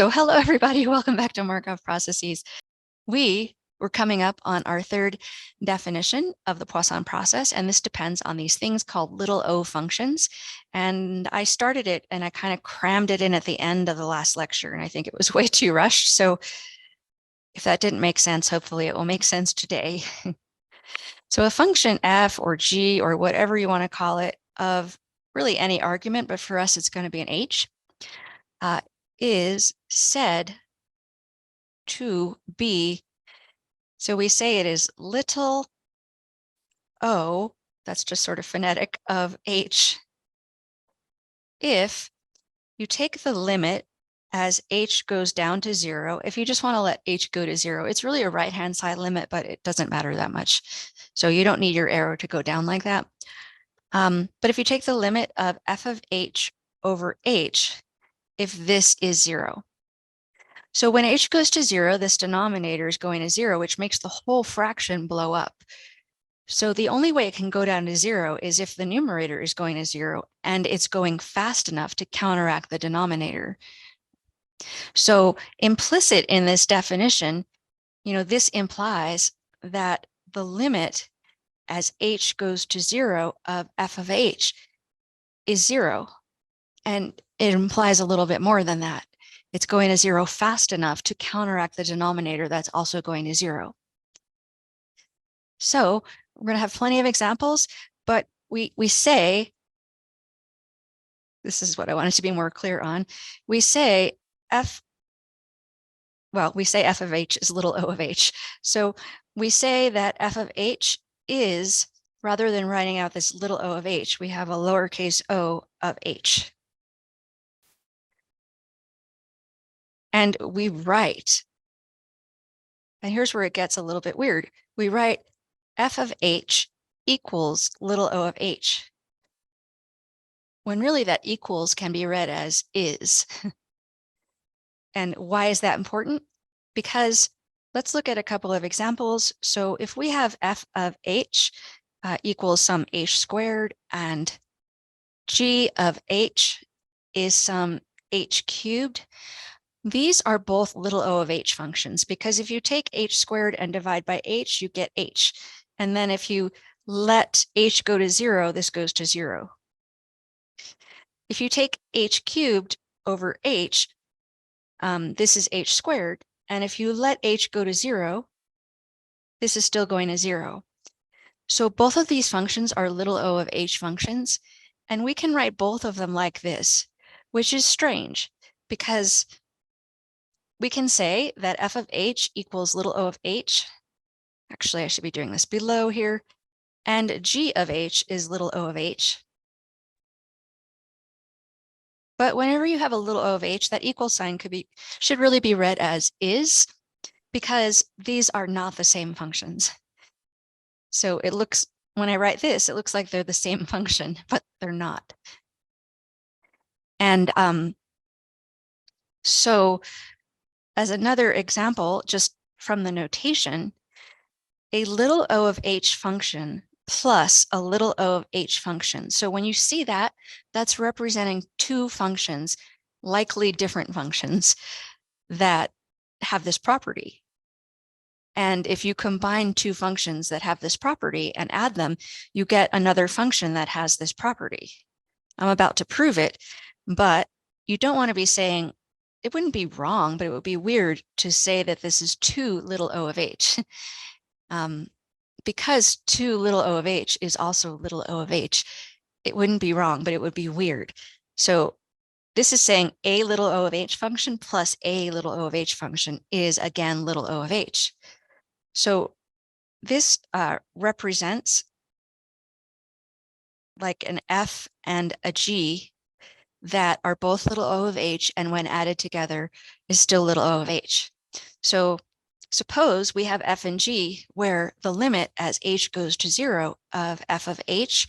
So hello, everybody. Welcome back to Markov processes. We were coming up on our third definition of the Poisson process, and this depends on these things called little o functions. And I started it and I kind of crammed it in at the end of the last lecture, and I think it was way too rushed. So if that didn't make sense, hopefully it will make sense today. So a function f or g or whatever you want to call it of really any argument, but for us it's going to be an h, is said to be, so we say it is little o, that's just sort of phonetic, of h if you take the limit as h goes down to 0. If you just want to let h go to 0, it's really a right-hand side limit, but it doesn't matter that much. So you don't need your arrow to go down like that. But if you take the limit of f of h over h, if this is 0. So when h goes to 0, this denominator is going to 0, which makes the whole fraction blow up. So the only way it can go down to 0 is if the numerator is going to 0 and it's going fast enough to counteract the denominator. So implicit in this definition, this implies that the limit as h goes to 0 of f of h is 0. And it implies a little bit more than that. It's going to 0 fast enough to counteract the denominator that's also going to 0. So we're going to have plenty of examples, but we say, this is what I wanted to be more clear on. We say f of h is little o of h. So we say that f of h is, rather than writing out this little o of h, we have a lowercase o of h. And we write, and here's where it gets a little bit weird. We write f of h equals little o of h, when really that equals can be read as is. And why is that important? Because let's look at a couple of examples. So if we have f of h equals some h squared, and g of h is some h cubed, these are both little o of h functions, because if you take h squared and divide by h, you get h. And then if you let h go to 0, this goes to 0. If you take h cubed over h, this is h squared. And if you let h go to 0, this is still going to 0. So both of these functions are little o of h functions. And we can write both of them like this, which is strange, because we can say that f of h equals little o of h. Actually, I should be doing this below here. And g of h is little o of h. But whenever you have a little o of h, that equal sign should really be read as is, because these are not the same functions. So it looks, when I write this, it looks like they're the same function, but they're not. And so as another example, just from the notation, a little o of h function plus a little o of h function. So when you see that, that's representing two functions, likely different functions, that have this property. And if you combine two functions that have this property and add them, you get another function that has this property. I'm about to prove it, but you don't want to be saying, it wouldn't be wrong, but it would be weird to say that this is 2 little o of h. Because 2 little o of h is also little o of h, it wouldn't be wrong, but it would be weird. So this is saying a little o of h function plus a little o of h function is, again, little o of h. So this represents like an f and a g that are both little o of h, and when added together is still little o of h. So suppose we have f and g where the limit as h goes to 0 of f of h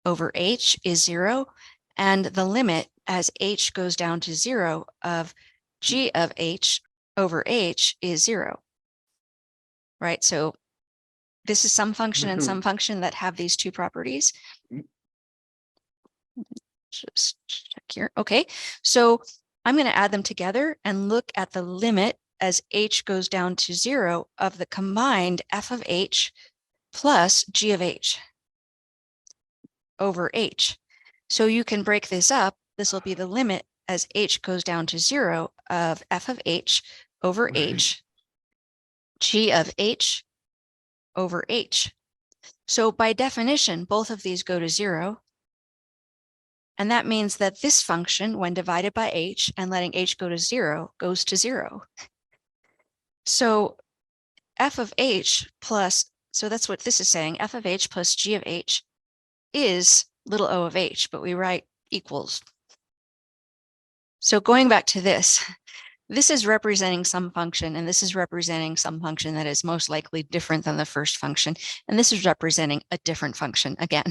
over h is 0, and the limit as h goes down to 0 of g of h over h is 0. Right? So this is some function and some function that have these two properties. Just check here. Okay, so I'm going to add them together and look at the limit as h goes down to 0 of the combined f of h plus g of h over h. So you can break this up. This will be the limit as h goes down to 0 of f of h over h, g of h over h. So by definition, both of these go to 0. And that means that this function, when divided by h and letting h go to 0, goes to 0. So f of h plus, so that's what this is saying, f of h plus g of h is little o of h, but we write equals. So going back to this is representing some function, and this is representing some function that is most likely different than the first function, and this is representing a different function again.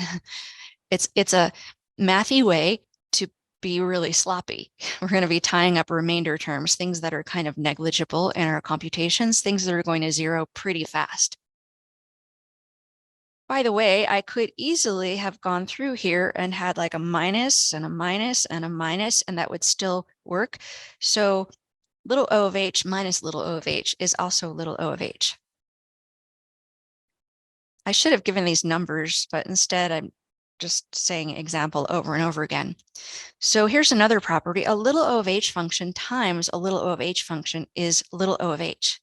It's a mathy way to be really sloppy. We're going to be tying up remainder terms, things that are kind of negligible in our computations, things that are going to 0 pretty fast. By the way, I could easily have gone through here and had like a minus and a minus and a minus, and that would still work. So little o of h minus little o of h is also little o of h. I should have given these numbers, but instead I'm just saying example over and over again. So here's another property. A little o of h function times a little o of h function is little o of h.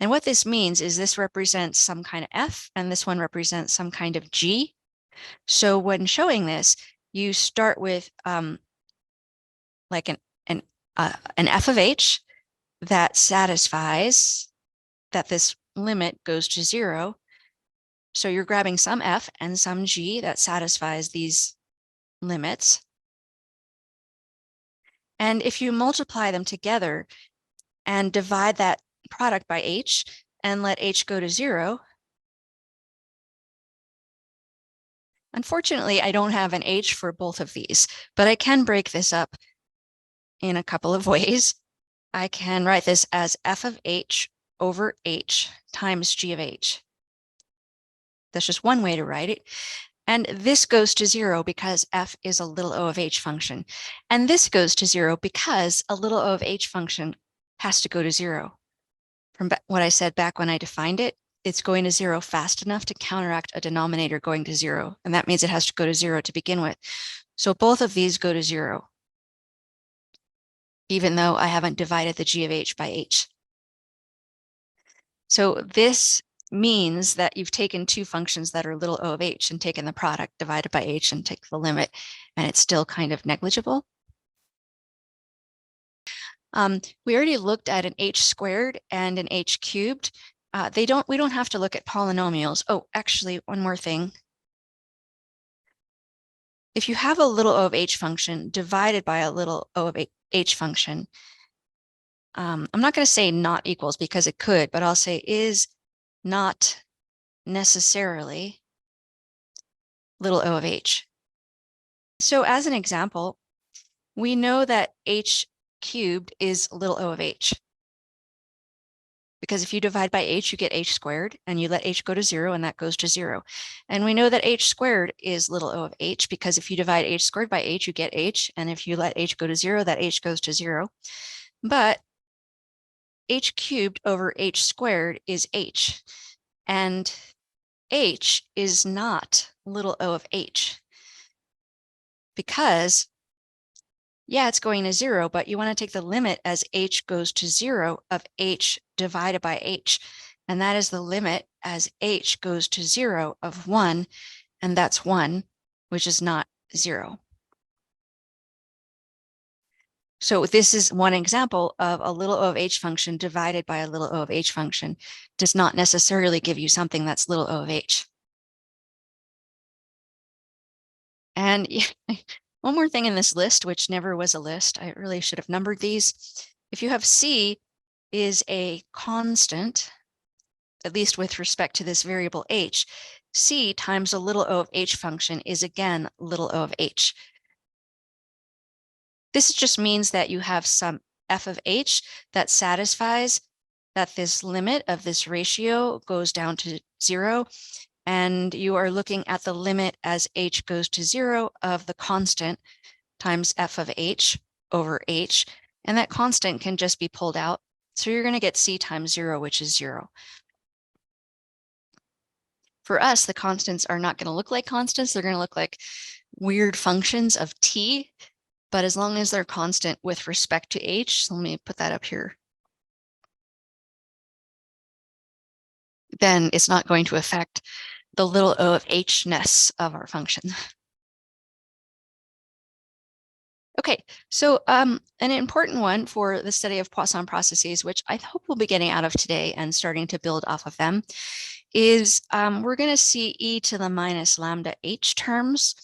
And what this means is this represents some kind of f, and this one represents some kind of g. So when showing this, you start with like an f of h that satisfies that this limit goes to 0. So you're grabbing some f and some g that satisfies these limits. And if you multiply them together and divide that product by h and let h go to 0, unfortunately, I don't have an h for both of these, but I can break this up in a couple of ways. I can write this as f of h over h times g of h. That's just one way to write it. And this goes to 0 because f is a little o of h function. And this goes to 0 because a little o of h function has to go to 0. From what I said back when I defined it, it's going to 0 fast enough to counteract a denominator going to 0. And that means it has to go to 0 to begin with. So both of these go to 0, even though I haven't divided the g of h by h. So this means that you've taken two functions that are little o of h and taken the product divided by h and take the limit, and it's still kind of negligible. We already looked at an h squared and an h cubed. We don't have to look at polynomials. Oh, actually, one more thing. If you have a little o of h function divided by a little o of h function, I'm not going to say not equals because it could, but I'll say is not necessarily little o of h. So as an example, we know that h cubed is little o of h. Because if you divide by h, you get h squared, and you let h go to 0, and that goes to 0. And we know that h squared is little o of h, because if you divide h squared by h, you get h, and if you let h go to 0, that h goes to 0. But h cubed over h squared is h, and h is not little o of h, because yeah, it's going to 0, but you want to take the limit as h goes to 0 of h divided by h. And that is the limit as h goes to 0 of 1, and that's 1, which is not 0. So this is one example of a little o of h function divided by a little o of h function does not necessarily give you something that's little o of h. And one more thing in this list, which never was a list, I really should have numbered these. If you have c is a constant, at least with respect to this variable h, c times a little o of h function is again little o of h. This just means that you have some f of h that satisfies that this limit of this ratio goes down to 0, and you are looking at the limit as h goes to 0 of the constant times f of h. over h, and that constant can just be pulled out. So you're going to get c times 0, which is 0. For us, the constants are not going to look like constants. They're going to look like weird functions of t, but as long as they're constant with respect to h, so let me put that up here, then it's not going to affect the little o of h-ness of our function. Okay, so an important one for the study of Poisson processes, which I hope we'll be getting out of today and starting to build off of them, is we're going to see e to the minus lambda h terms.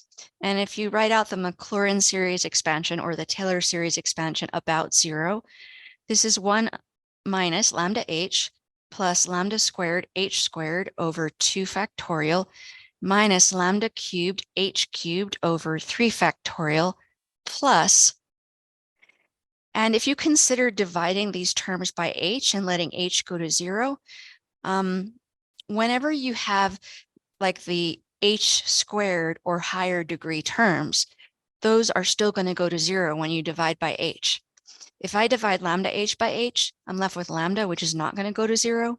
And if you write out the Maclaurin series expansion or the Taylor series expansion about 0, this is 1 minus lambda h plus lambda squared h squared over 2 factorial minus lambda cubed h cubed over 3 factorial plus, and if you consider dividing these terms by h and letting h go to 0, whenever you have like the h squared or higher degree terms, those are still going to go to 0 when you divide by h. If I divide lambda h by h, I'm left with lambda, which is not going to go to 0.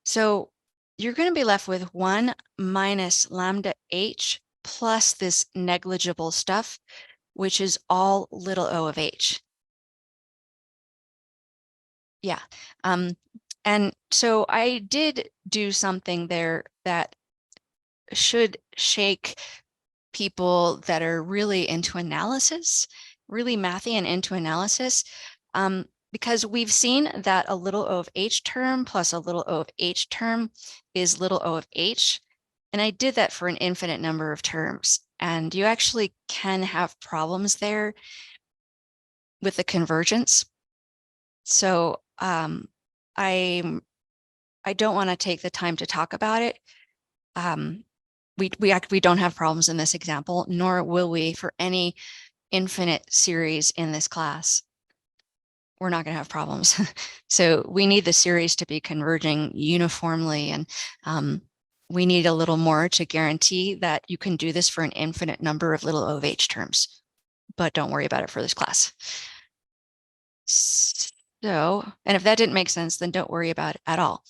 So you're going to be left with 1 minus lambda h plus this negligible stuff, which is all little o of h. Yeah. And so I did do something there that should shake people that are really into analysis, really mathy and into analysis, because we've seen that a little o of h term plus a little o of h term is little o of h. And I did that for an infinite number of terms. And you actually can have problems there with the convergence. So I don't want to take the time to talk about it. We don't have problems in this example, nor will we for any infinite series in this class. We're not going to have problems. So we need the series to be converging uniformly, and we need a little more to guarantee that you can do this for an infinite number of little o of h terms. But don't worry about it for this class. So, and if that didn't make sense, then don't worry about it at all.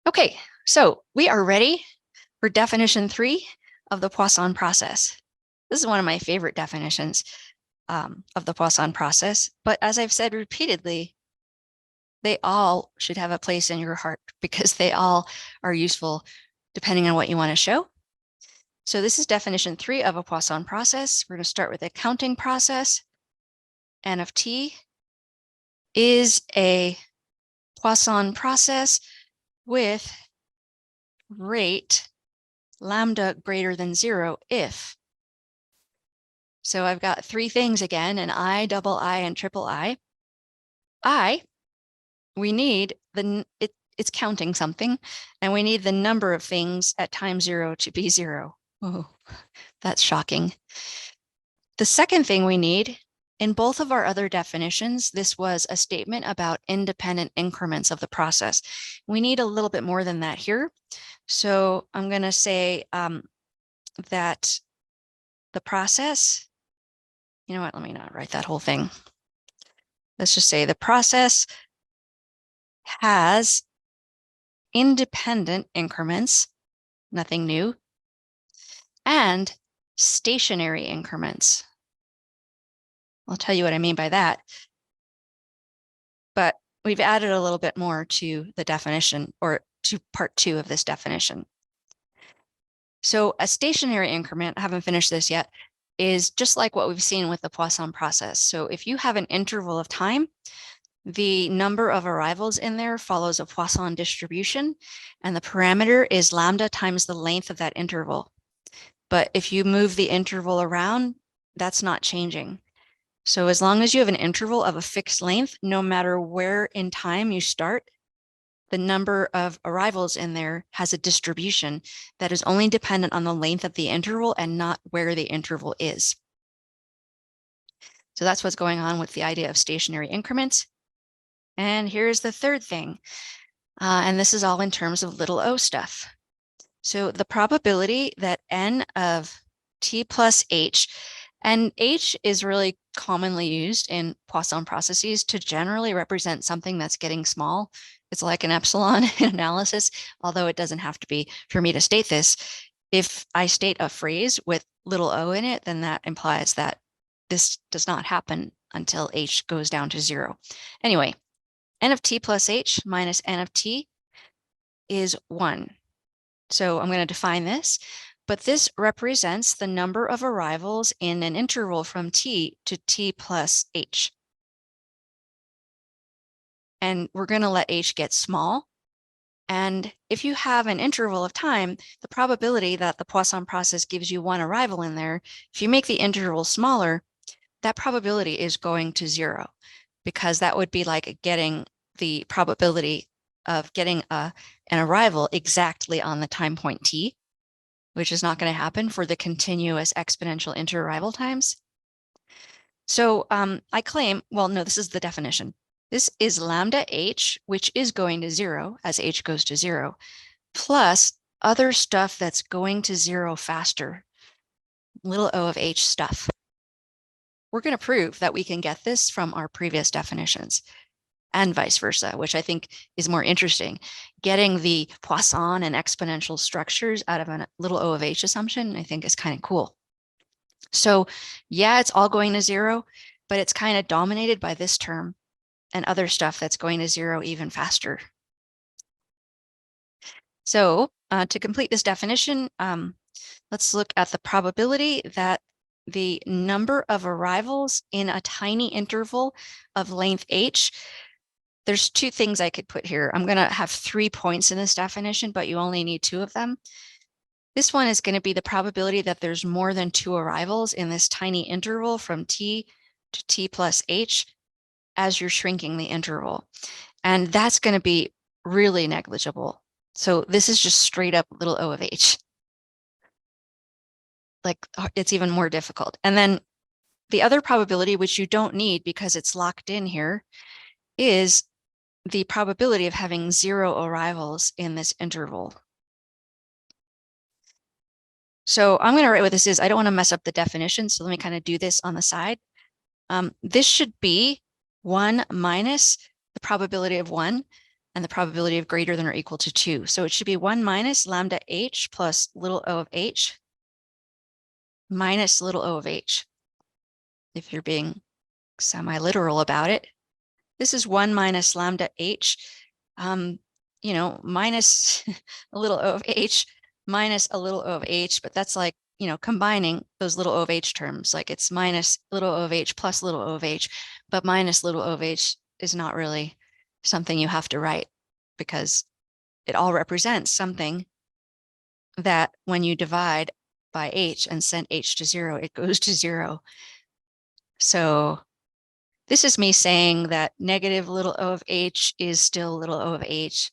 Okay, so we are ready for definition 3 of the Poisson process. This is one of my favorite definitions of the Poisson process, but as I've said repeatedly, they all should have a place in your heart because they all are useful depending on what you want to show. So this is definition 3 of a Poisson process. We're going to start with a counting process. N of t is a Poisson process with rate lambda greater than 0 if. So I've got 3 things again, an I, double I, and triple I. We need it's counting something, and we need the number of things at time 0 to be 0. Oh, that's shocking. The second thing we need, in both of our other definitions, this was a statement about independent increments of the process. We need a little bit more than that here. So I'm going to say that the process, you know what, let me not write that whole thing. Let's just say the process has independent increments, nothing new, and stationary increments. I'll tell you what I mean by that. But we've added a little bit more to the definition, or to part 2 of this definition. So a stationary increment, I haven't finished this yet, is just like what we've seen with the Poisson process. So if you have an interval of time, the number of arrivals in there follows a Poisson distribution, and the parameter is lambda times the length of that interval. But if you move the interval around, that's not changing. So as long as you have an interval of a fixed length, no matter where in time you start, the number of arrivals in there has a distribution that is only dependent on the length of the interval and not where the interval is. So that's what's going on with the idea of stationary increments. And here's the third thing. And this is all in terms of little o stuff. So the probability that n of t plus h And H is really commonly used in Poisson processes to generally represent something that's getting small. It's like an epsilon analysis, although it doesn't have to be for me to state this. If I state a phrase with little o in it, then that implies that this does not happen until H goes down to 0. Anyway, n of t plus H minus n of t is 1. So I'm going to define this, but this represents the number of arrivals in an interval from t to t plus H. And we're going to let H get small. And if you have an interval of time, the probability that the Poisson process gives you one arrival in there, if you make the interval smaller, that probability is going to 0, because that would be like getting the probability of getting an arrival exactly on the time point t, which is not going to happen for the continuous exponential interarrival times. So I claim, well, no, this is the definition. This is lambda h, which is going to 0 as h goes to 0, plus other stuff that's going to 0 faster, little o of h stuff. We're going to prove that we can get this from our previous definitions and vice versa, which I think is more interesting. Getting the Poisson and exponential structures out of a little o of h assumption, I think is kind of cool. So yeah, it's all going to 0, but it's kind of dominated by this term and other stuff that's going to 0 even faster. So to complete this definition, let's look at the probability that the number of arrivals in a tiny interval of length h. There's two things I could put here. I'm going to have 3 points in this definition, but you only need 2 of them. This one is going to be the probability that there's more than 2 arrivals in this tiny interval from t to t plus h as you're shrinking the interval. And that's going to be really negligible. So this is just straight up little o of h. Like it's even more difficult. And then the other probability, which you don't need because it's locked in here, is the probability of having 0 arrivals in this interval. So I'm going to write what this is. I don't want to mess up the definition, so let me kind of do this on the side. This should be 1 minus the probability of 1 and the probability of greater than or equal to 2. So it should be 1 minus lambda h plus little o of h minus little o of h, if you're being semi-literal about it. This is 1 minus lambda h, minus a little o of h minus a little o of h, but that's like, combining those little o of h terms, like it's minus little o of h plus little o of h, but minus little o of h is not really something you have to write because it all represents something that when you divide by h and send h to 0, it goes to 0. So this is me saying that negative little o of h is still little o of h.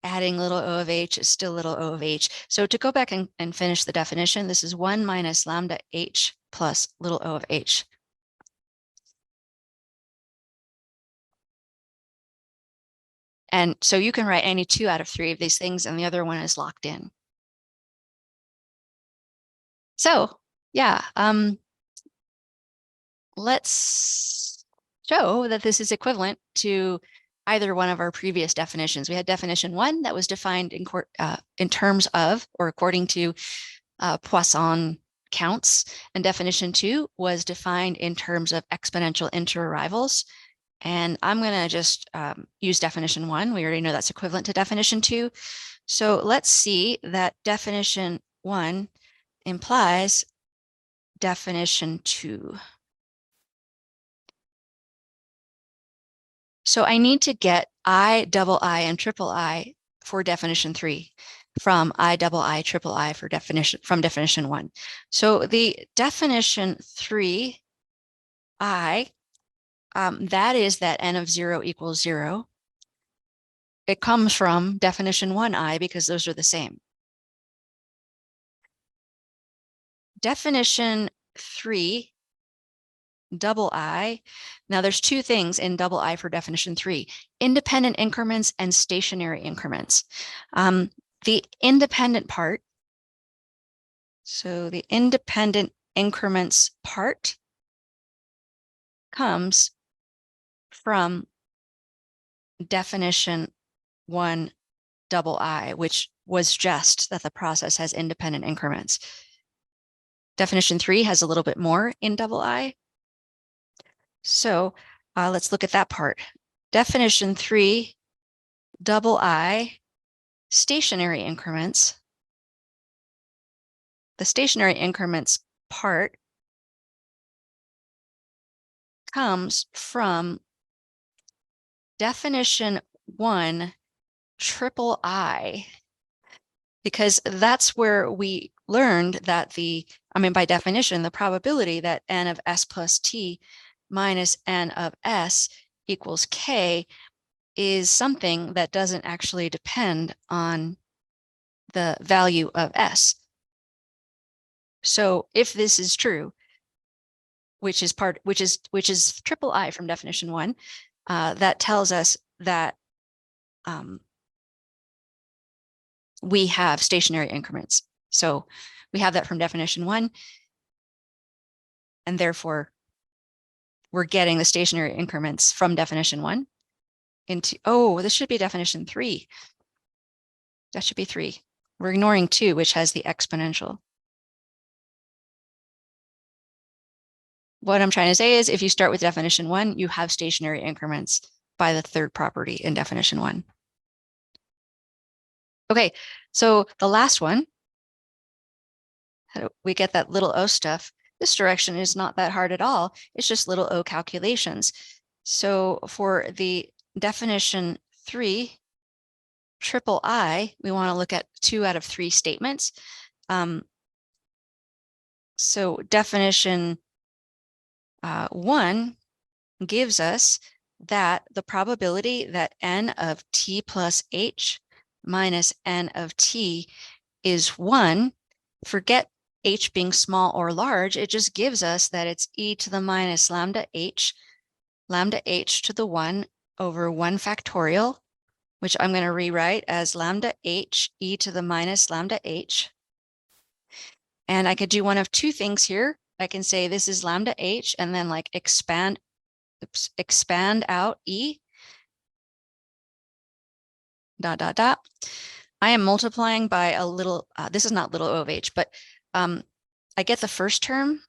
Adding little o of h is still little o of h. So to go back and finish the definition, this is 1 minus lambda h plus little o of h. And so you can write any 2 out of 3 of these things, and the other one is locked in. So yeah, let's show that this is equivalent to either one of our previous definitions. We had definition 1 that was defined in terms of, or according to Poisson counts, and definition 2 was defined in terms of exponential interarrivals. And I'm going to just use definition 1. We already know that's equivalent to definition 2. So let's see that definition 1 implies definition 2. So I need to get I, double I, and triple I for definition 3 from I, double I, triple I for definition 1. So the definition 3 I, that is that n of 0 equals 0. It comes from definition 1 I because those are the same. Definition 3 double I. Now there's 2 things in double I for definition 3, independent increments and stationary increments. The independent part, so the independent increments part comes from definition 1 double I, which was just that the process has independent increments. Definition 3 has a little bit more in double I. So let's look at that part. Definition 3 double I stationary increments. The stationary increments part comes from definition 1 triple I, because that's where we learned that by definition, the probability that n of s plus t minus n of s equals k is something that doesn't actually depend on the value of s. So if this is true, which is triple I from definition 1, that tells us that we have stationary increments. So we have that from definition 1, and therefore we're getting the stationary increments from definition 1 into, this should be definition 3. That should be 3. We're ignoring 2, which has the exponential. What I'm trying to say is if you start with definition 1, you have stationary increments by the third property in definition 1. Okay, so the last one, how do we get that little o stuff? This direction is not that hard at all. It's just little o calculations. So for the definition 3 triple I, we want to look at 2 out of 3 statements. So definition 1 gives us that the probability that n of t plus h minus n of t is 1. Forget h being small or large. It just gives us that it's e to the minus lambda h to the 1 over 1 factorial, which I'm going to rewrite as lambda h e to the minus lambda h. And I could do one of 2 things here. I can say this is lambda h and then like expand out e dot dot dot. I am multiplying by a little, this is not little o of h, but I get the first term,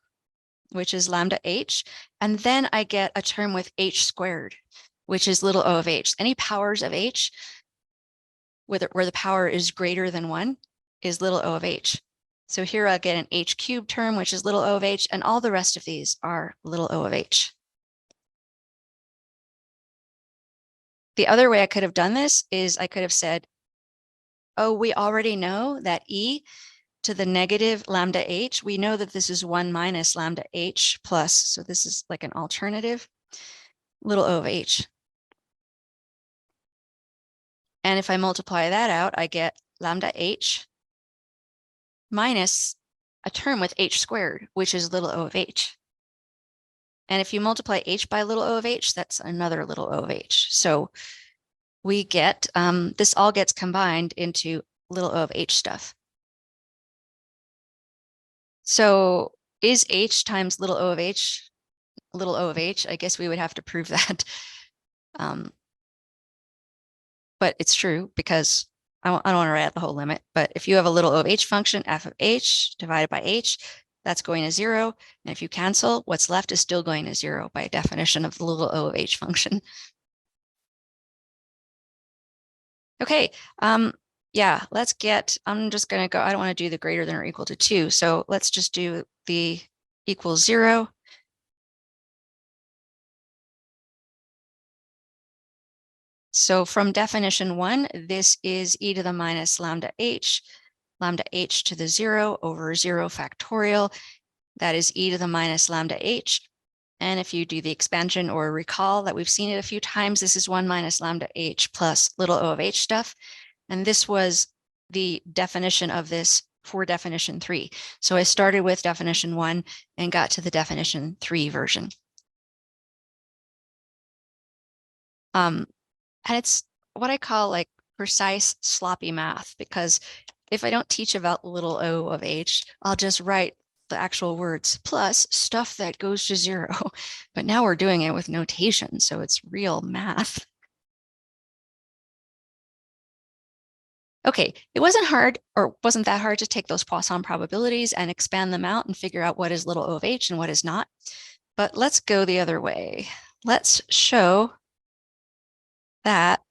which is lambda h, and then I get a term with h squared, which is little o of h. Any powers of h where the power is greater than 1 is little o of h. So here I'll get an h cubed term, which is little o of h, and all the rest of these are little o of h. The other way I could have done this is I could have said, we already know that e to the negative lambda h, we know that this is 1 minus lambda h plus, so this is like an alternative, little o of h. And if I multiply that out, I get lambda h minus a term with h squared, which is little o of h. And if you multiply h by little o of h, that's another little o of h. So we get, this all gets combined into little o of h stuff. So is h times little o of h little o of h? I guess we would have to prove that. But it's true because I don't want to write out the whole limit. But if you have a little o of h function, f of h divided by h, that's going to 0. And if you cancel, what's left is still going to 0 by definition of the little o of h function. Okay, yeah, let's get, I'm just going to go, I don't want to do the greater than or equal to 2. So let's just do the equals 0. So from definition 1, this is e to the minus lambda h to the 0 over 0 factorial. That is e to the minus lambda h. And if you do the expansion or recall that we've seen it a few times, this is 1 minus lambda h plus little o of h stuff. And this was the definition of this for definition 3. So I started with definition 1 and got to the definition 3 version. And it's what I call like precise sloppy math, because if I don't teach about little o of h, I'll just write the actual words, plus stuff that goes to zero. But now we're doing it with notation, so it's real math. Okay, it wasn't hard, or wasn't that hard to take those Poisson probabilities and expand them out and figure out what is little o of h and what is not. But let's go the other way. Let's show that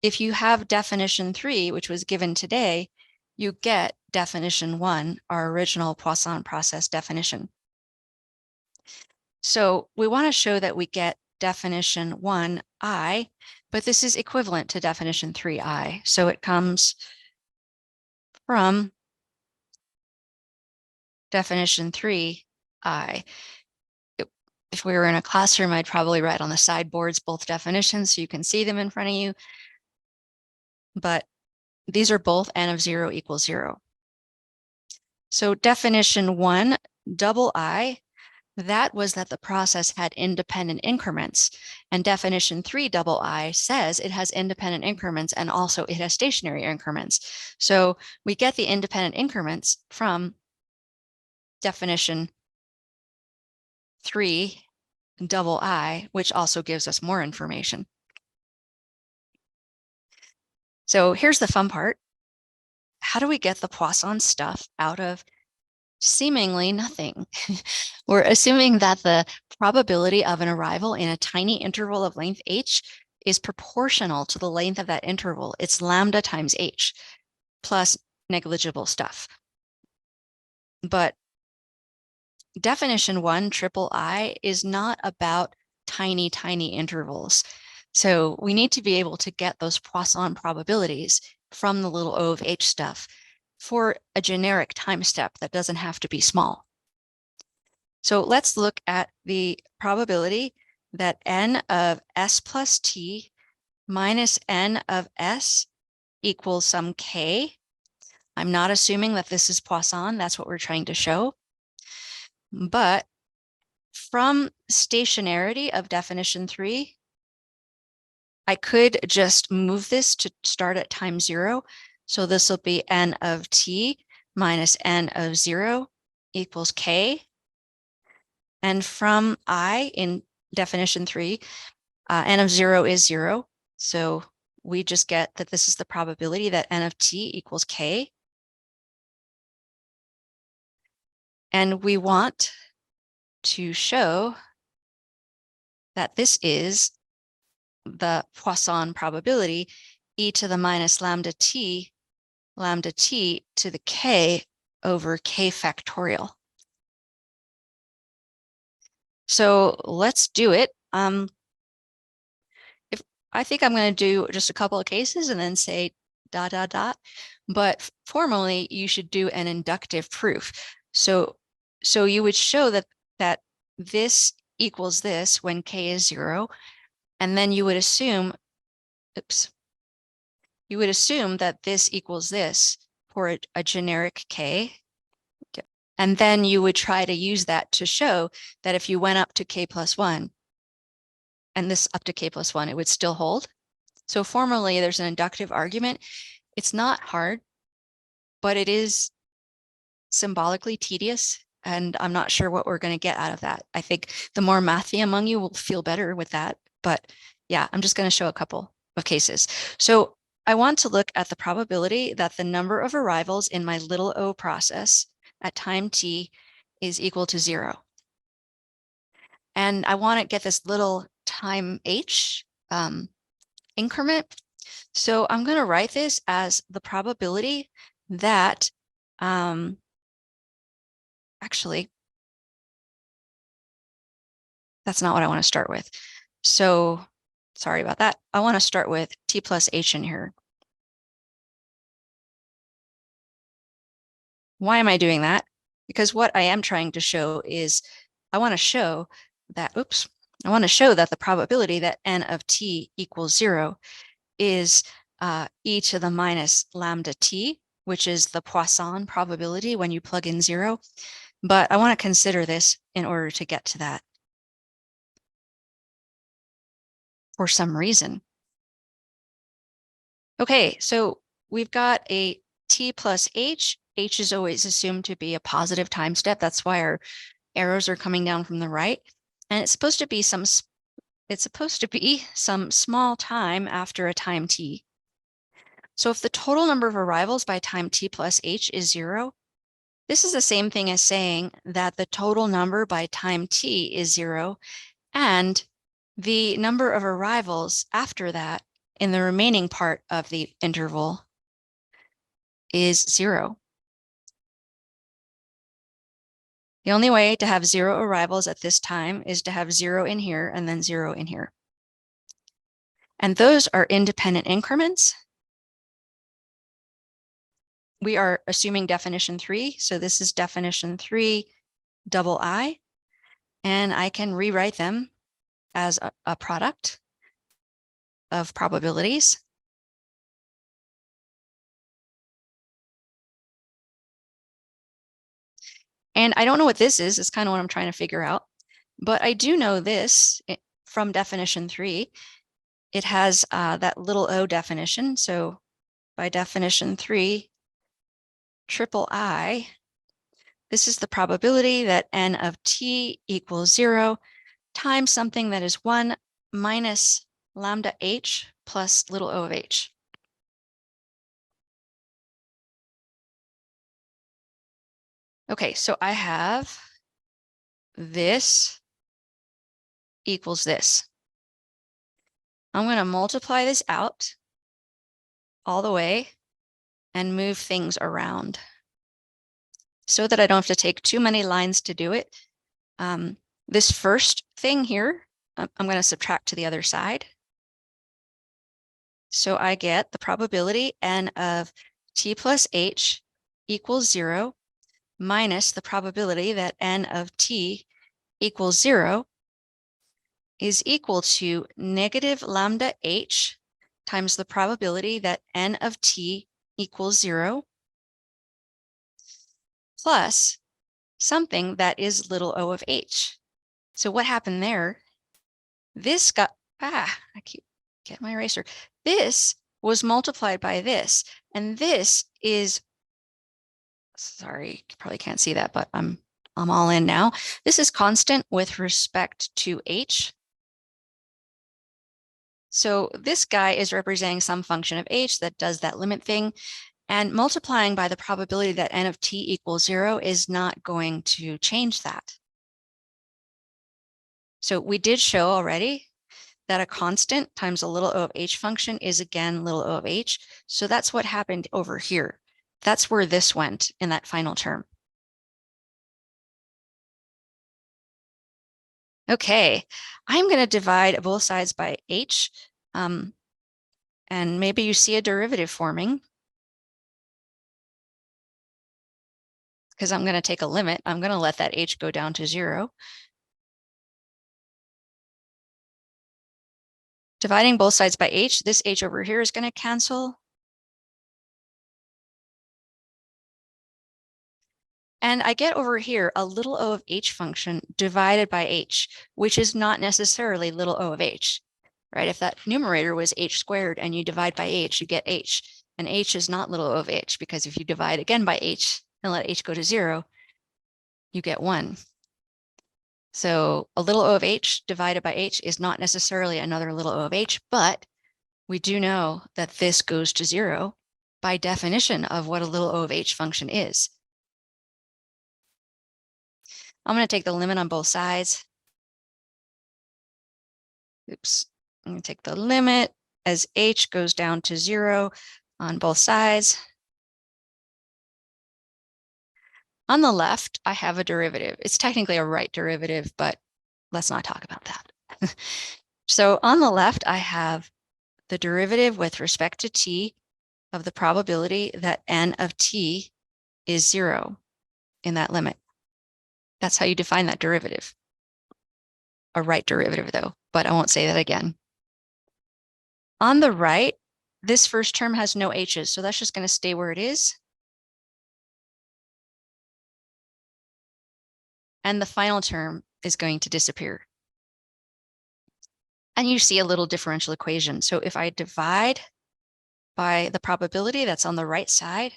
if you have definition 3, which was given today, you get definition 1, our original Poisson process definition. So we want to show that we get definition 1i, but this is equivalent to definition 3i. So it comes from definition 3i. If we were in a classroom, I'd probably write on the sideboards both definitions so you can see them in front of you. But these are both n of 0 equals 0. So definition 1, double I, that was that the process had independent increments. And definition 3, double I, says it has independent increments and also it has stationary increments. So we get the independent increments from definition 3, double I, which also gives us more information. So here's the fun part. How do we get the Poisson stuff out of seemingly nothing? We're assuming that the probability of an arrival in a tiny interval of length h is proportional to the length of that interval. It's lambda times h plus negligible stuff. But definition 1, triple I, is not about tiny, tiny intervals. So we need to be able to get those Poisson probabilities from the little o of h stuff for a generic time step that doesn't have to be small. So let's look at the probability that n of s plus t minus n of s equals some k. I'm not assuming that this is Poisson. That's what we're trying to show. But from stationarity of definition 3, I could just move this to start at time 0. So this will be n of t minus n of 0 equals k. And from I in definition 3, n of 0 is 0. So we just get that this is the probability that n of t equals k. And we want to show that this is the Poisson probability e to the minus lambda t to the k over k factorial. So let's do it. If I think I'm going to do just a couple of cases and then say ... But formally, you should do an inductive proof. So you would show that this equals this when k is 0, and then you would assume, you would assume that this equals this for a generic k. And then you would try to use that to show that if you went up to k plus 1, and this up to k plus 1, it would still hold. So formally, there's an inductive argument. It's not hard, but it is symbolically tedious, and I'm not sure what we're going to get out of that. I think the more mathy among you will feel better with that. But yeah, I'm just going to show a couple of cases. So I want to look at the probability that the number of arrivals in my little o process at time t is equal to 0. And I want to get this little time h increment. So I'm going to write this as the probability that, actually, that's not what I want to start with. So sorry about that. I want to start with t plus h in here. Why am I doing that? Because what I am trying to show is I want to show that, I want to show that the probability that n of t equals 0 is e to the minus lambda t, which is the Poisson probability when you plug in 0. But I want to consider this in order to get to that for some reason. Okay, so we've got a t plus h h is always assumed to be a positive time step. That's why our arrows are coming down from the right. And it's supposed to be some small time after a time t. So if the total number of arrivals by time t plus h is 0, this is the same thing as saying that the total number by time t is 0, and the number of arrivals after that in the remaining part of the interval is 0. The only way to have 0 arrivals at this time is to have 0 in here and then 0 in here. And those are independent increments. We are assuming definition 3. So this is definition 3 double I, and I can rewrite them as a product of probabilities. And I don't know what this is. It's kind of what I'm trying to figure out. But I do know this from definition 3. It has that little o definition. So by definition 3, triple I, this is the probability that n of t equals 0 times something that is 1 minus lambda h plus little o of h. Okay, so I have this equals this. I'm going to multiply this out all the way and move things around so that I don't have to take too many lines to do it. This first thing here, I'm going to subtract to the other side. So I get the probability n of t plus h equals 0 minus the probability that n of t equals 0 is equal to negative lambda h times the probability that n of t equals 0 plus something that is little o of h. So what happened there? This got, I keep getting my eraser. This was multiplied by this, and this is, sorry, you probably can't see that, but I'm all in now. This is constant with respect to h. So this guy is representing some function of h that does that limit thing, and multiplying by the probability that n of t equals 0 is not going to change that. So we did show already that a constant times a little o of h function is again little o of h. So that's what happened over here. That's where this went in that final term. Okay, I'm going to divide both sides by h, and maybe you see a derivative forming, because I'm going to take a limit. I'm going to let that h go down to 0. Dividing both sides by h, this h over here is going to cancel. And I get over here a little o of h function divided by h, which is not necessarily little o of h, right? If that numerator was h squared and you divide by h, you get h. And h is not little o of h, because if you divide again by h and let h go to 0, you get 1. So a little o of h divided by h is not necessarily another little o of h, but we do know that this goes to 0 by definition of what a little o of h function is. I'm going to take the limit on both sides. Oops. I'm going to take the limit as h goes down to 0 on both sides. On the left, I have a derivative. It's technically a right derivative, but let's not talk about that. So on the left, I have the derivative with respect to t of the probability that n of t is 0 in that limit. That's how you define that derivative. A right derivative, though, but I won't say that again. On the right, this first term has no h's, so that's just going to stay where it is. And the final term is going to disappear. And you see a little differential equation. So if I divide by the probability that's on the right side,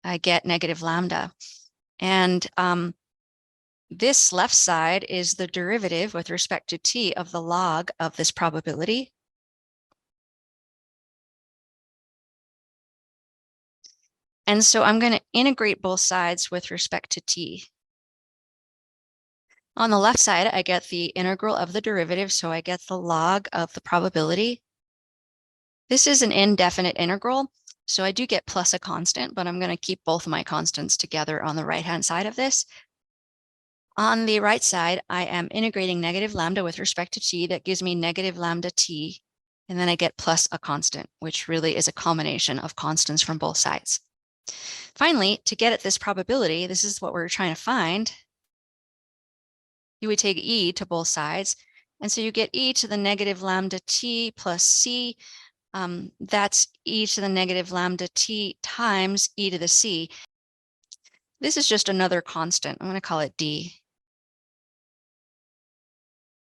I get negative lambda. And this left side is the derivative with respect to t of the log of this probability. And so I'm going to integrate both sides with respect to t. On the left side, I get the integral of the derivative, so I get the log of the probability. This is an indefinite integral, so I do get plus a constant, but I'm going to keep both of my constants together on the right-hand side of this. On the right side, I am integrating negative lambda with respect to t. That gives me negative lambda t, and then I get plus a constant, which really is a combination of constants from both sides. Finally, to get at this probability, this is what we're trying to find. You would take e to both sides, and so you get e to the negative lambda t plus c. That's e to the negative lambda t times e to the c. This is just another constant. I'm going to call it d.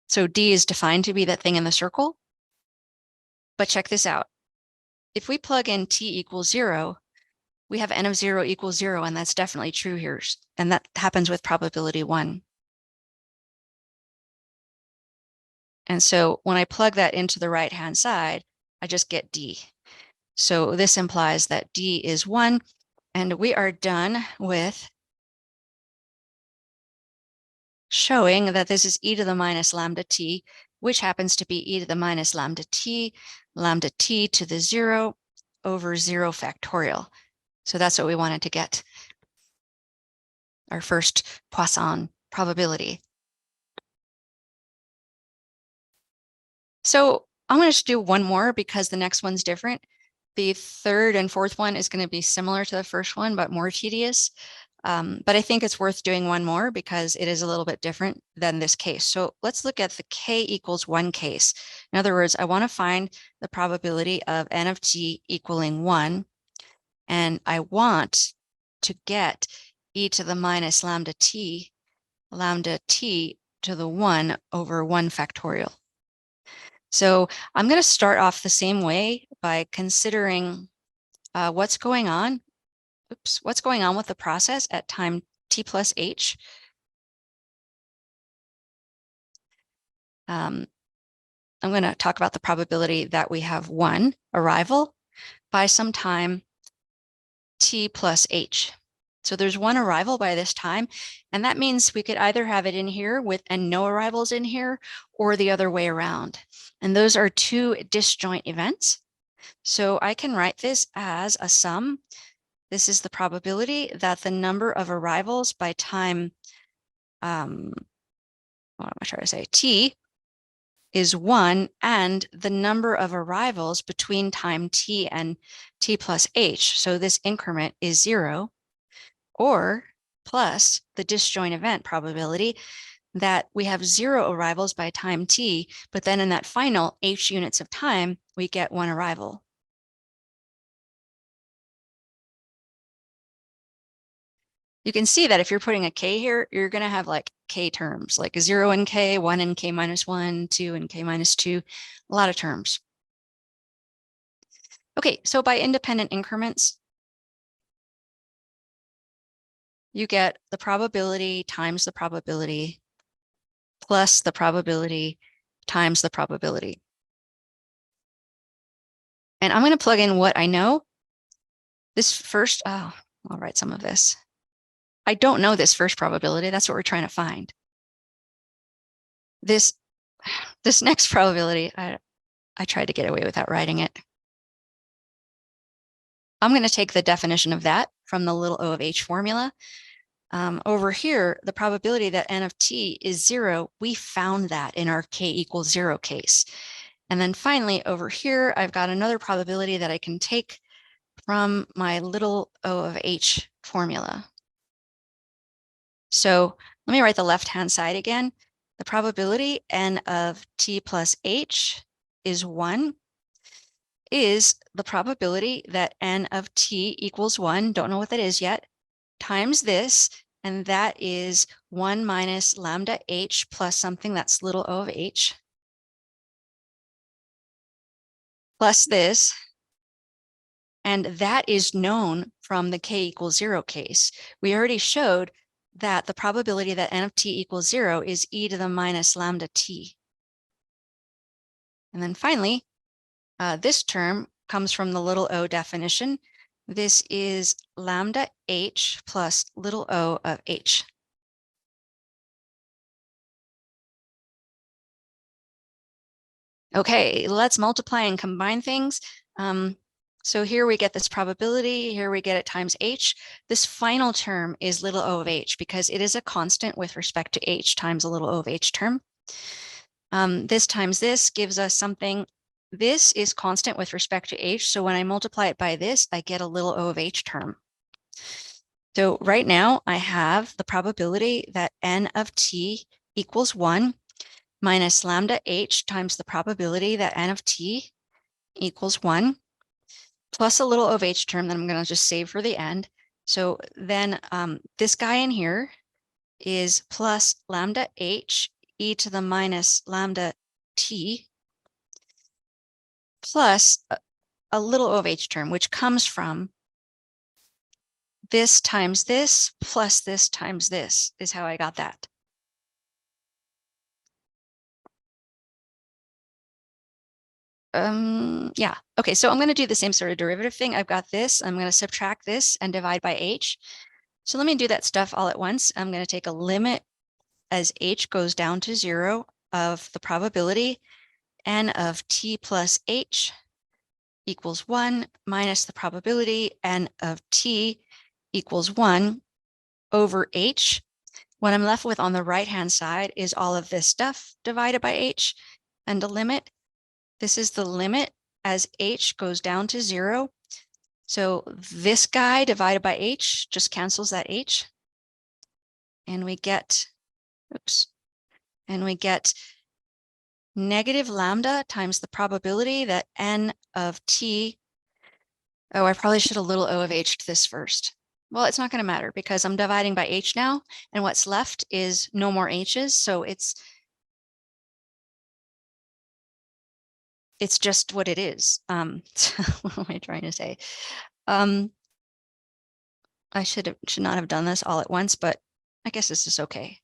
So d is defined to be that thing in the circle. But check this out. If we plug in t equals 0, we have n of 0 equals 0, and that's definitely true here. And that happens with probability 1. And so when I plug that into the right-hand side, I just get d. So this implies that d is 1, and we are done with showing that this is e to the minus lambda t, which happens to be e to the minus lambda t to the 0 over 0 factorial. So that's what we wanted to get, our first Poisson probability. So I'm going to do one more because the next one's different. The third and fourth one is going to be similar to the first one, but more tedious. But I think it's worth doing one more because it is a little bit different than this case. So let's look at the k equals 1 case. In other words, I want to find the probability of n of t equaling 1. And I want to get e to the minus lambda t to the 1 over 1 factorial. So I'm going to start off the same way by considering what's going on with the process at time t plus h. I'm going to talk about the probability that we have 1 arrival by some time t plus h. So there's 1 arrival by this time, and that means we could either have it in here and no arrivals in here, or the other way around. And those are 2 disjoint events. So I can write this as a sum. This is the probability that the number of arrivals by time, what am I trying to say, t is 1, and the number of arrivals between time t and t plus h. So this increment is 0, or plus the disjoint event probability that we have 0 arrivals by time t, but then in that final h units of time, we get 1 arrival. You can see that if you're putting a k here, you're going to have like k terms, like 0 and k, 1 and k minus 1, 2 and k minus 2, a lot of terms. Okay, so by independent increments, you get the probability times the probability plus the probability times the probability. And I'm going to plug in what I know. This first, I'll write some of this. I don't know this first probability. That's what we're trying to find. This next probability, I tried to get away without writing it. I'm going to take the definition of that from the little o of h formula. Over here, the probability that n of t is 0, we found that in our k equals 0 case. And then finally, over here, I've got another probability that I can take from my little o of h formula. So let me write the left-hand side again. The probability n of t plus h is 1 is the probability that n of t equals 1, don't know what that is yet, times this, and that is 1 minus lambda h plus something that's little o of h, plus this, And that is known from the k equals 0 case. We already showed that the probability that n of t equals 0 is e to the minus lambda t. And then finally, this term comes from the little o definition. This is lambda h plus little o of h. Okay, let's multiply and combine things. So here we get this probability, here we get it times h. This final term is little o of h because it is a constant with respect to h times a little o of h term. This times this gives us something. This is constant with respect to h, so when I multiply it by this, I get a little o of h term. So right now I have the probability that n of t equals 1 minus lambda h times the probability that n of t equals 1 plus a little o of h term that I'm going to just save for the end. So then this guy in here is plus lambda h e to the minus lambda t plus a little o of h term, which comes from this times this plus this times this is how I got that. Yeah. Okay, so I'm going to do the same sort of derivative thing. I've got this. I'm going to subtract this and divide by h. So let me do that stuff all at once. I'm going to take a limit as h goes down to 0 of the probability n of t plus h equals 1 minus the probability n of t equals 1 over h. What I'm left with on the right-hand side is all of this stuff divided by h and a limit. This is the limit as h goes down to 0. So this guy divided by h just cancels that h. And we get, negative lambda times the probability that n of t. Oh, I probably should have little o of h this first. Well, it's not going to matter because I'm dividing by h now, and what's left is no more h's. So it's just what it is. What am I trying to say? I should not have done this all at once, but I guess this is okay.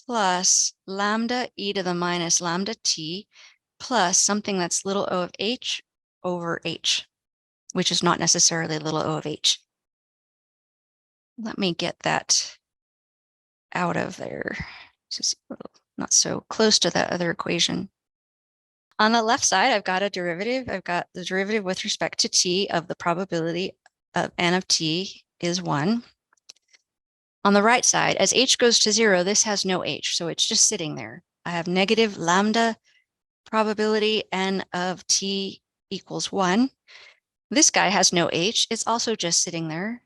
Plus lambda e to the minus lambda t plus something that's little o of h over h, which is not necessarily little o of h. Let me get that out of there. Just not so close to that other equation. On the left side, I've got a derivative. I've got the derivative with respect to t of the probability of n of t is 1. On the right side, as h goes to 0, this has no h, so it's just sitting there. I have negative lambda probability n of t equals 1. This guy has no h. It's also just sitting there.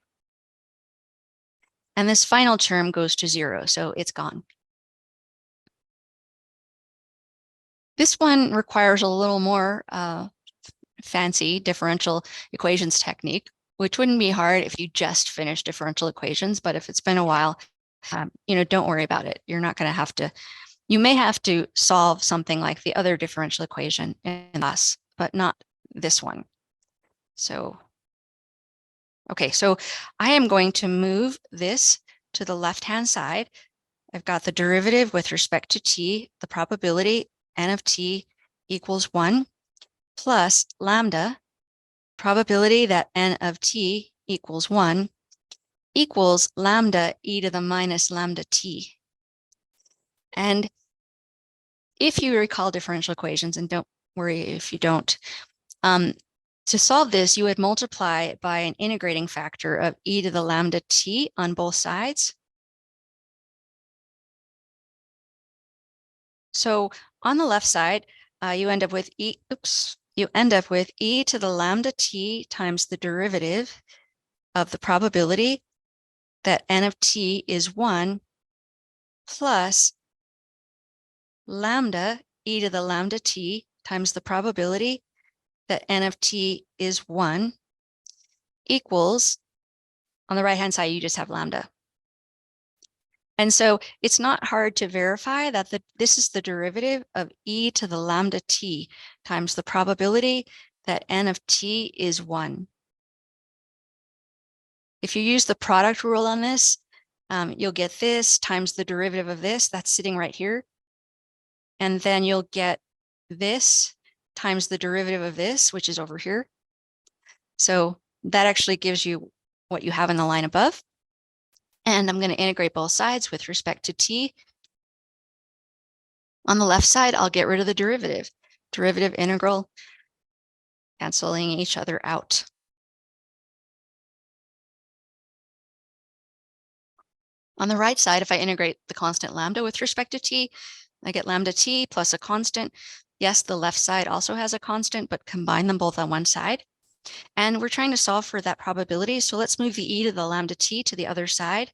And this final term goes to 0, so it's gone. This one requires a little more fancy differential equations technique, which wouldn't be hard if you just finished differential equations. But if it's been a while, don't worry about it. You're not going to have to. You may have to solve something like the other differential equation in class, but not this one. So, okay, so I am going to move this to the left-hand side. I've got the derivative with respect to t, the probability n of t equals 1 plus lambda, probability that n of t equals 1 equals lambda e to the minus lambda t. And if you recall differential equations, and don't worry if you don't, to solve this, you would multiply by an integrating factor of e to the lambda t on both sides. So on the left side, you end up with e to the lambda t times the derivative of the probability that n of t is 1 plus lambda e to the lambda t times the probability that n of t is 1 equals, on the right-hand side, you just have lambda. And so it's not hard to verify that this is the derivative of e to the lambda t times the probability that n of t is 1. If you use the product rule on this, you'll get this times the derivative of this, that's sitting right here. And then you'll get this times the derivative of this, which is over here. So that actually gives you what you have in the line above. And I'm going to integrate both sides with respect to t. On the left side, I'll get rid of the derivative. Derivative integral canceling each other out. On the right side, if I integrate the constant lambda with respect to t, I get lambda t plus a constant. Yes, the left side also has a constant, but combine them both on one side. And we're trying to solve for that probability. So let's move the e to the lambda t to the other side.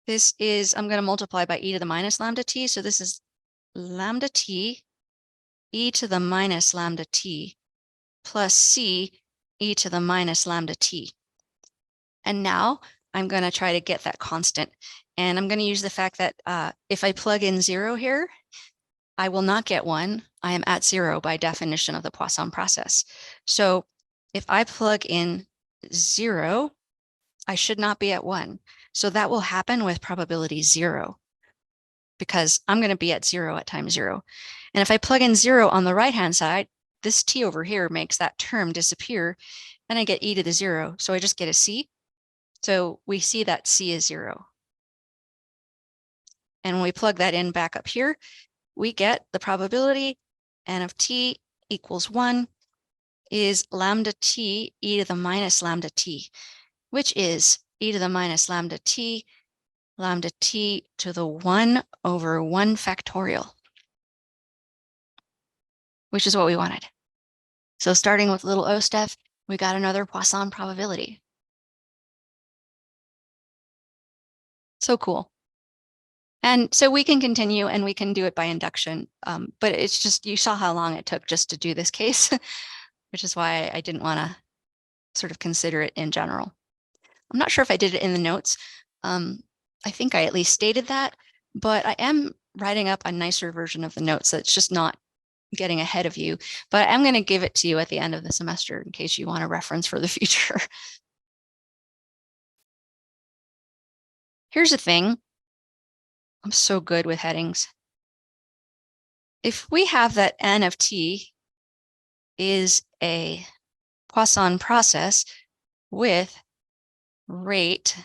This is, I'm going to multiply by e to the minus lambda t. So this is lambda t, e to the minus lambda t, plus c, e to the minus lambda t. And now I'm going to try to get that constant. And I'm going to use the fact that if I plug in 0 here, I will not get 1. I am at 0 by definition of the Poisson process. So if I plug in 0, I should not be at 1. So that will happen with probability 0 because I'm going to be at 0 at time 0. And if I plug in 0 on the right-hand side, this t over here makes that term disappear and I get e to the 0. So I just get a c. So we see that c is 0. And when we plug that in back up here, we get the probability n of t equals 1 is lambda t e to the minus lambda t, which is e to the minus lambda t to the 1 over 1 factorial, which is what we wanted. So starting with little o stuff, we got another Poisson probability. So cool. And so we can continue and we can do it by induction, but it's just, you saw how long it took just to do this case, which is why I didn't want to sort of consider it in general. I'm not sure if I did it in the notes. I think I at least stated that, but I am writing up a nicer version of the notes that's just not getting ahead of you, but I'm going to give it to you at the end of the semester in case you want a reference for the future. Here's the thing. I'm so good with headings. If we have that n of t is a Poisson process with rate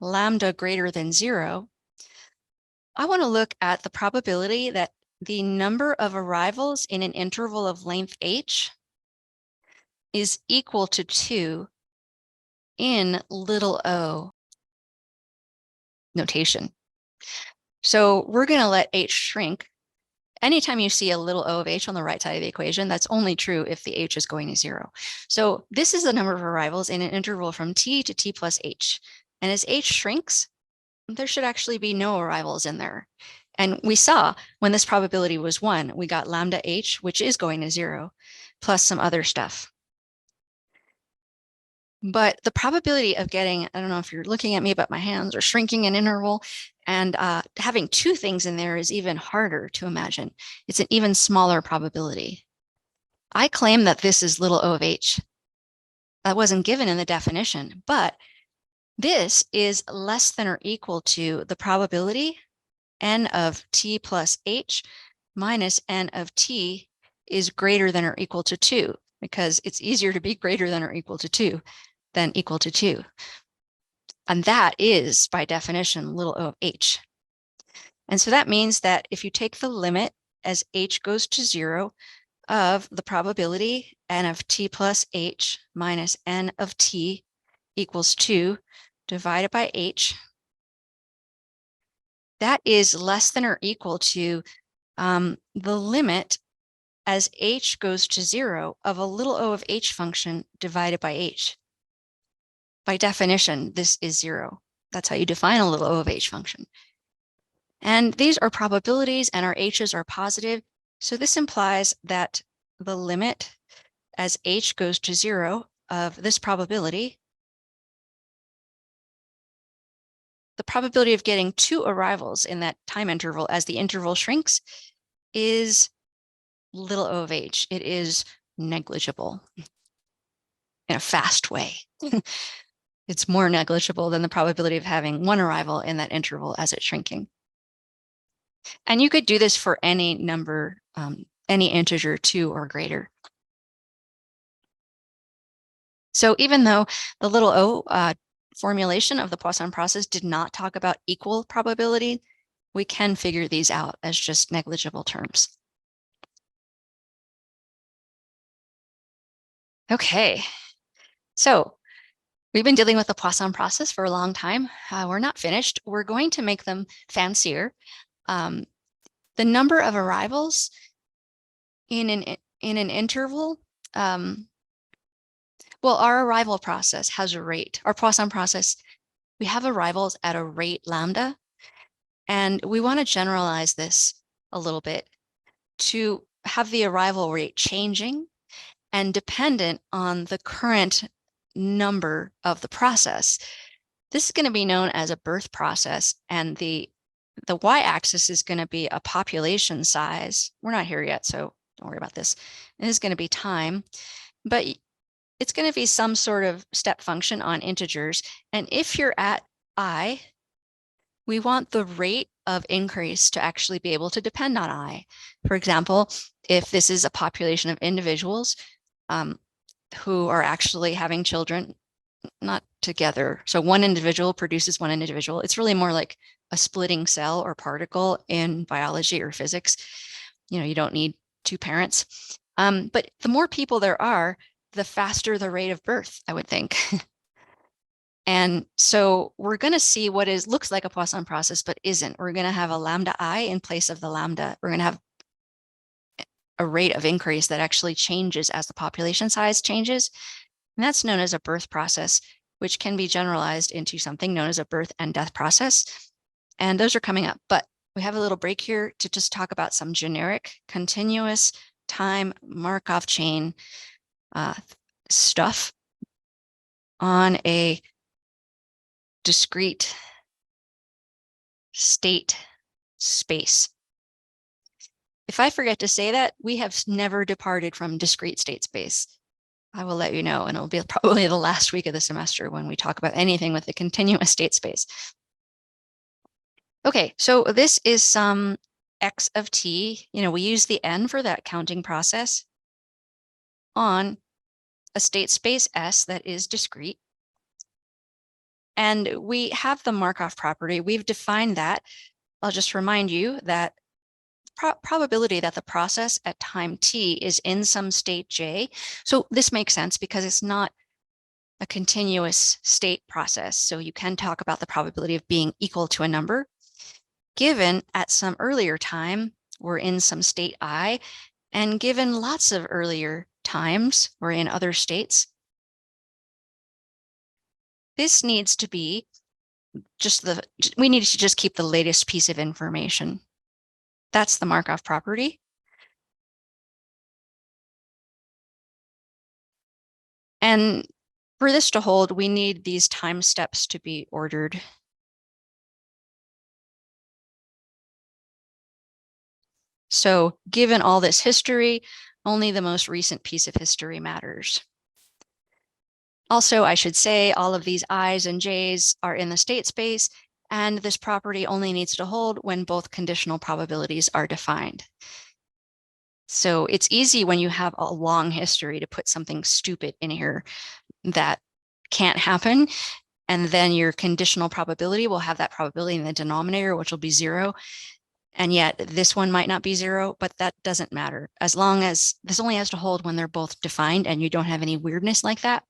lambda greater than 0, I want to look at the probability that the number of arrivals in an interval of length h is equal to 2 in little o notation. So we're going to let h shrink. Anytime you see a little o of h on the right side of the equation, that's only true if the h is going to 0. So this is the number of arrivals in an interval from t to t plus h. And as h shrinks, there should actually be no arrivals in there. And we saw when this probability was 1, we got lambda h, which is going to 0, plus some other stuff. But the probability of getting, I don't know if you're looking at me, but my hands are shrinking an interval, and having 2 things in there is even harder to imagine. It's an even smaller probability. I claim that this is little o of h. That wasn't given in the definition, but this is less than or equal to the probability n of t plus h minus n of t is greater than or equal to 2, because it's easier to be greater than or equal to 2 than equal to 2. And that is, by definition, little o of h. And so that means that if you take the limit as h goes to 0 of the probability n of t plus h minus n of t equals 2 divided by h, that is less than or equal to the limit as h goes to 0 of a little o of h function divided by h. By definition, this is 0. That's how you define a little o of h function. And these are probabilities and our h's are positive. So this implies that the limit as h goes to 0 of this probability, the probability of getting 2 arrivals in that time interval as the interval shrinks is little o of h. It is negligible in a fast way. It's more negligible than the probability of having one arrival in that interval as it's shrinking. And you could do this for any number, any integer 2 or greater. So even though the little o formulation of the Poisson process did not talk about equal probability, we can figure these out as just negligible terms. Okay, so we've been dealing with the Poisson process for a long time. We're not finished. We're going to make them fancier. The number of arrivals in an interval, well, our arrival process has a rate. Our Poisson process, we have arrivals at a rate lambda, and we want to generalize this a little bit to have the arrival rate changing and dependent on the current number of the process. This is going to be known as a birth process, and the y-axis is going to be a population size. We're not here yet, so don't worry about this. It is going to be time, but it's going to be some sort of step function on integers. And if you're at I, we want the rate of increase to actually be able to depend on I. For example, if this is a population of individuals who are actually having children, not together. So one individual produces one individual. It's really more like a splitting cell or particle in biology or physics. You know, you don't need two parents. But the more people there are, the faster the rate of birth, I would think. And so we're going to see what looks like a Poisson process, but isn't. We're going to have a lambda I in place of the lambda. We're going to have a rate of increase that actually changes as the population size changes. And that's known as a birth process, which can be generalized into something known as a birth and death process. And those are coming up. But we have a little break here to just talk about some generic continuous time Markov chain stuff on a discrete state space. If I forget to say that, we have never departed from discrete state space. I will let you know, and it'll be probably the last week of the semester when we talk about anything with a continuous state space. Okay, so this is some x of t. You know, we use the n for that counting process on a state space S that is discrete. And we have the Markov property. We've defined that. I'll just remind you that probability that the process at time t is in some state j. So this makes sense because it's not a continuous state process. So you can talk about the probability of being equal to a number given at some earlier time we're in some state I, and given lots of earlier times we're in other states. This needs to be we need to just keep the latest piece of information. That's the Markov property. And for this to hold, we need these time steps to be ordered. So given all this history, only the most recent piece of history matters. Also, I should say all of these I's and J's are in the state space, and this property only needs to hold when both conditional probabilities are defined. So it's easy when you have a long history to put something stupid in here that can't happen. And then your conditional probability will have that probability in the denominator, which will be 0. And yet this one might not be 0, but that doesn't matter. As long as this only has to hold when they're both defined and you don't have any weirdness like that.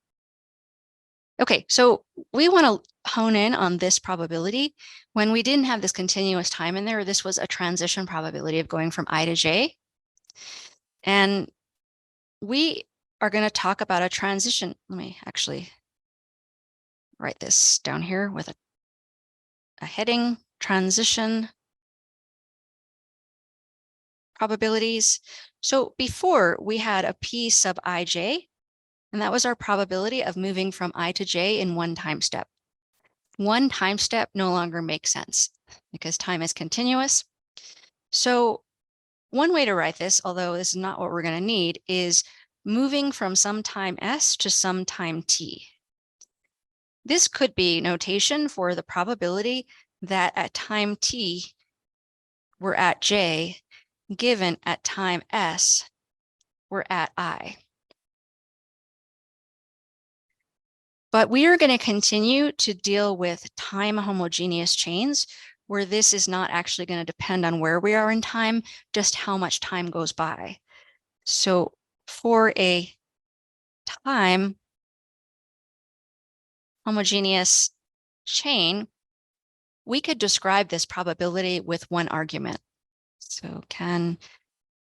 Okay, so we want to hone in on this probability. When we didn't have this continuous time in there, this was a transition probability of going from I to j. And we are going to talk about a transition. Let me actually write this down here with a heading, transition probabilities. So before we had a p sub ij, and that was our probability of moving from I to j in one time step. One time step no longer makes sense because time is continuous. So one way to write this, although this is not what we're going to need, is moving from some time s to some time t. This could be notation for the probability that at time t, we're at j, given at time s, we're at I. But we are going to continue to deal with time homogeneous chains where this is not actually going to depend on where we are in time, just how much time goes by. So for a time homogeneous chain, we could describe this probability with one argument. So can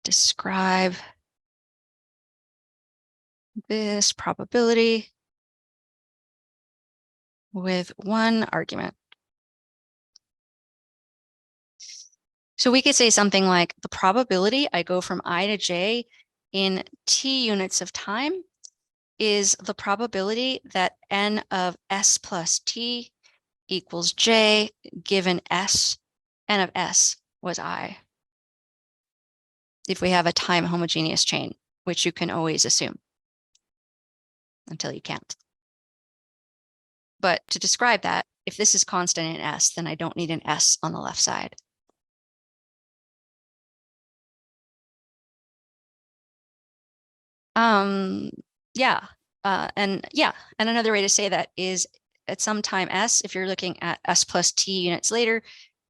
describe this probability with one argument. So we could say something like the probability I go from I to j in t units of time is the probability that n of s plus t equals j given s, n of s was I. If we have a time homogeneous chain, which you can always assume until you can't. But to describe that, if this is constant in s, then I don't need an s on the left side. Yeah. And another way to say that is at some time s, if you're looking at s plus t units later,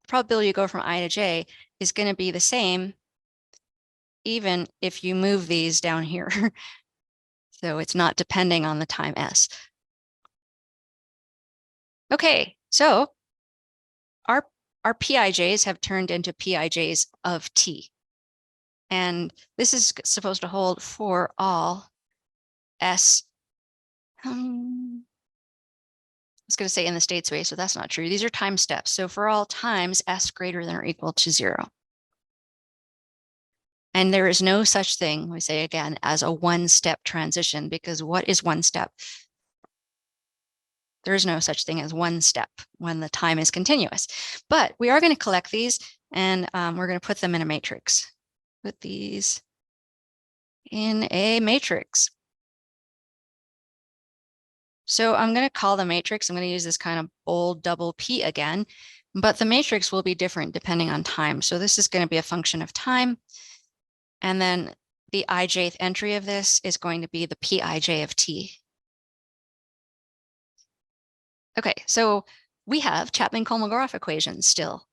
the probability you go from I to j is going to be the same, even if you move these down here. So it's not depending on the time s. Okay, so our PIJs have turned into PIJs of t. And this is supposed to hold for all s. I was going to say in the state space, so that's not true. These are time steps. So for all times s greater than or equal to 0. And there is no such thing, we say again, as a one-step transition, because what is one step? There is no such thing as one step when the time is continuous. But we are going to collect these, and we're going to put them in a matrix. Put these in a matrix. So I'm going to call the matrix, I'm going to use this kind of bold double P again, but the matrix will be different depending on time. So this is going to be a function of time. And then the ijth entry of this is going to be the Pij of t. Okay, so we have Chapman-Kolmogorov equations still.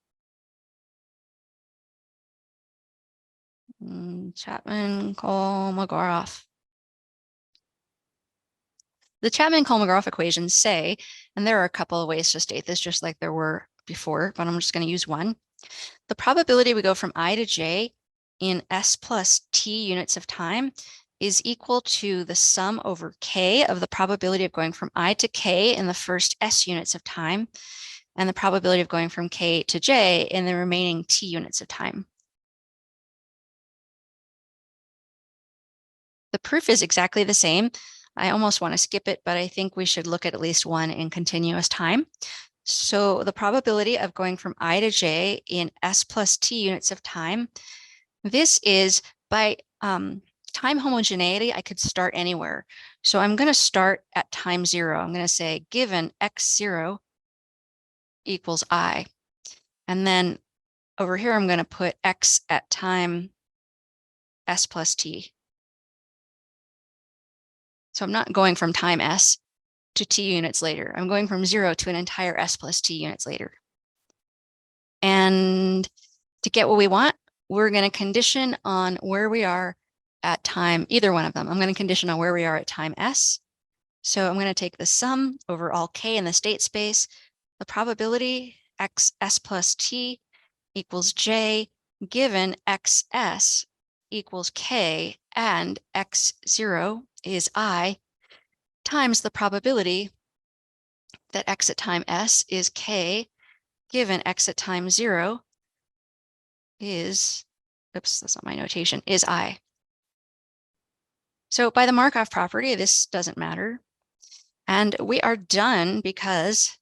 Chapman-Kolmogorov. The Chapman-Kolmogorov equations say, and there are a couple of ways to state this, just like there were before, but I'm just going to use one. The probability we go from I to j in s plus t units of time is equal to the sum over k of the probability of going from I to k in the first s units of time, and the probability of going from k to j in the remaining t units of time. The proof is exactly the same. I almost want to skip it, but I think we should look at least one in continuous time. So the probability of going from I to j in s plus t units of time, this is by time homogeneity, I could start anywhere. So I'm going to start at time 0. I'm going to say given x0 equals I. And then over here, I'm going to put x at time s plus t. So I'm not going from time s to t units later. I'm going from 0 to an entire s plus t units later. And to get what we want, we're going to condition on where we are at time, either one of them. I'm going to condition on where we are at time s. So I'm going to take the sum over all k in the state space, the probability x s plus t equals j given xs equals k and x0 is I times the probability that x at time s is k given x at time 0 is, oops, that's not my notation, is I. So by the Markov property, this doesn't matter. And we are done because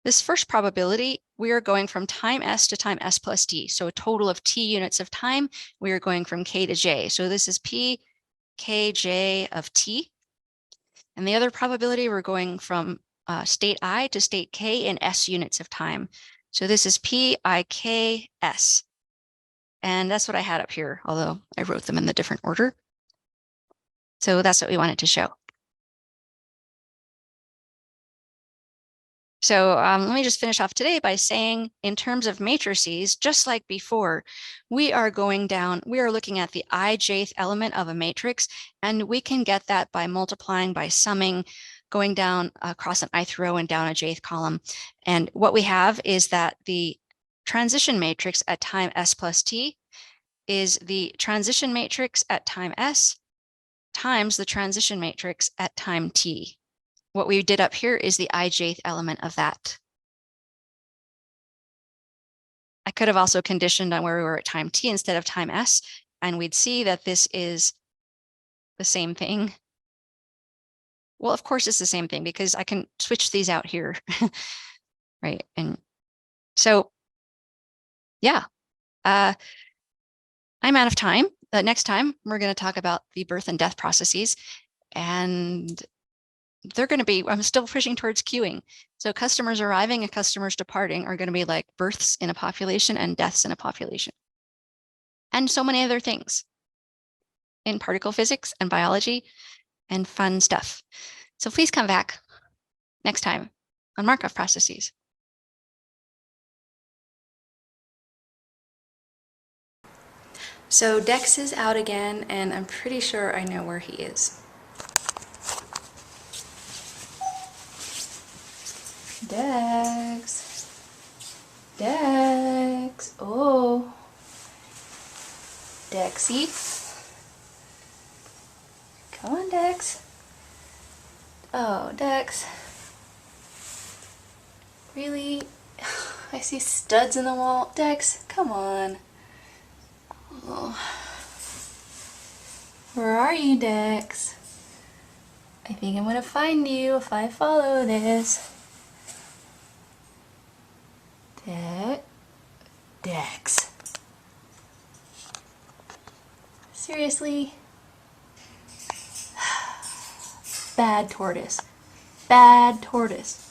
this first probability we are going from time s to time s plus t. So a total of t units of time, we are going from k to j. So this is p kj of t. And the other probability, we're going from state I to state k in s units of time. So this is p I k s. And that's what I had up here, although I wrote them in the different order. So that's what we wanted to show. So let me just finish off today by saying, in terms of matrices, just like before, we are looking at the ijth element of a matrix, and we can get that by multiplying, by summing, going down across an ith row and down a jth column. And what we have is that the transition matrix at time s plus t is the transition matrix at time s times the transition matrix at time t. What we did up here is the ijth element of that. I could have also conditioned on where we were at time t instead of time s, and we'd see that this is the same thing. Well, of course it's the same thing because I can switch these out here, right? And so, yeah, I'm out of time. Next time, we're going to talk about the birth and death processes, and they're going to be, I'm still pushing towards queuing. So customers arriving and customers departing are going to be like births in a population and deaths in a population. And so many other things in particle physics and biology and fun stuff. So please come back next time on Markov processes. So Dex is out again, and I'm pretty sure I know where he is. Dex. Dex. Oh. Dexy. Come on, Dex. Oh, Dex. Really? I see studs in the wall. Dex, come on. Oh. Where are you, Dex? I think I'm gonna find you if I follow this. Dex. Seriously? Bad tortoise. Bad tortoise.